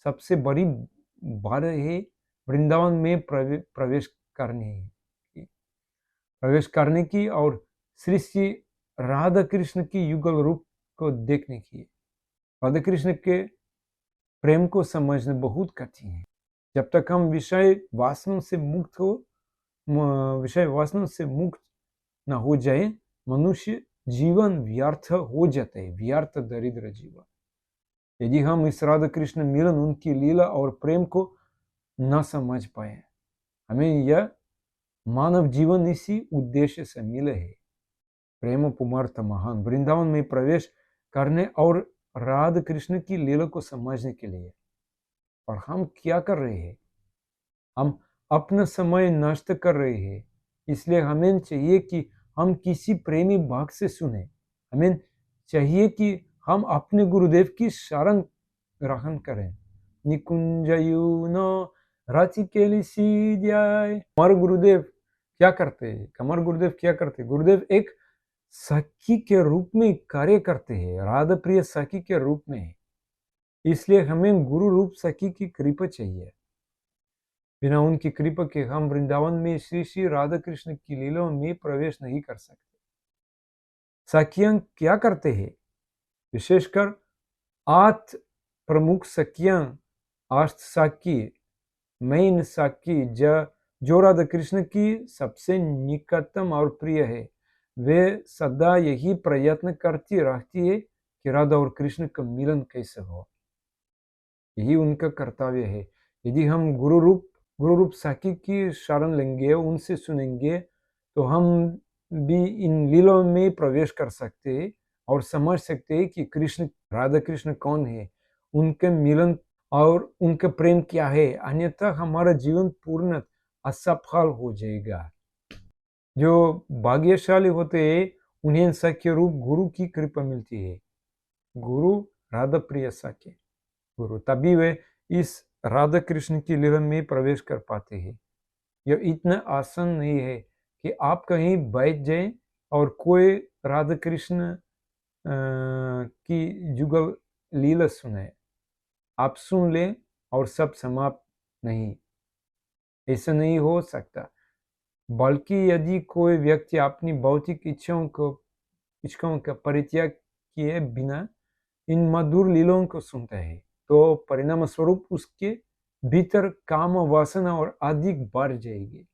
सबसे बड़ी बात है वृंदावन में प्रवेश करने की और श्री श्री राधा कृष्ण की युगल रूप को देखने की। राधा कृष्ण के प्रेम को समझना बहुत कठिन है। जब तक हम विषय वासना से मुक्त न हो जाए, मनुष्य जीवन व्यर्थ हो जाता है, व्यर्थ दरिद्र जीवन। यदि हम इस राधा कृष्ण मिलन, उनकी लीला और प्रेम को न समझ पाए, हमें यह मानव जीवन इसी उद्देश्य से मिले है, प्रेम पुमर्थ महान, वृंदावन में प्रवेश करने और राधा कृष्ण की लीला को समझने के लिए। और हम क्या कर रहे हैं? हम अपना समय नष्ट कर रहे हैं। इसलिए हमें चाहिए कि हम किसी प्रेमी भक्त से सुने। हमें चाहिए कि हम अपने गुरुदेव की शरण ग्रहण करें। निकुंजयुनो रचिकेली सीध्याय। हमारे गुरुदेव क्या करते हैं? गुरुदेव एक सखी के रूप में कार्य करते हैं, राधा प्रिय सखी के रूप में। इसलिए हमें गुरु रूप सखी की कृपा चाहिए। बिना उनकी कृपा के हम वृंदावन में श्री श्री राधा कृष्ण की लीलाओं में प्रवेश नहीं कर सकते। सखियां क्या करते हैं? विशेषकर 8 प्रमुख सखियां, अष्ट सखी, मेन सखी, जो राधा कृष्ण की सबसे निकटतम और प्रिय है, वे सदा यही प्रयत्न करती रहती है कि राधा और कृष्ण का मिलन कैसे हो। यही उनका कर्तव्य है। यदि हम गुरु रूप सखी की शरण लेंगे, उनसे सुनेंगे, तो हम भी इन लीलाओं में प्रवेश कर सकते हैं और समझ सकते हैं कि राधा कृष्ण कौन है, उनके मिलन और उनका प्रेम क्या है। अन्यथा हमारा जीवन पूर्ण असफल हो जाएगा। जो भाग्यशाली होते हैं, उन्हें सख्य रूप गुरु की कृपा मिलती है। गुरु राधा प्रिय सखे गुरु, तभी वे इस राधा कृष्ण की लीला में प्रवेश कर पाते हैं। यह इतना आसान नहीं है कि आप कहीं बैठ जाएं और कोई राधा कृष्ण की जुगल लीला सुने, आप सुन लें और सब समाप्त नहीं। ऐसा नहीं हो सकता। बल्कि यदि कोई व्यक्ति अपनी भौतिक इच्छाओं का परित्याग किए बिना इन मधुर लीलाओं को सुनता है, तो परिणाम स्वरूप उसके भीतर काम वासना और अधिक बढ़ जाएगी।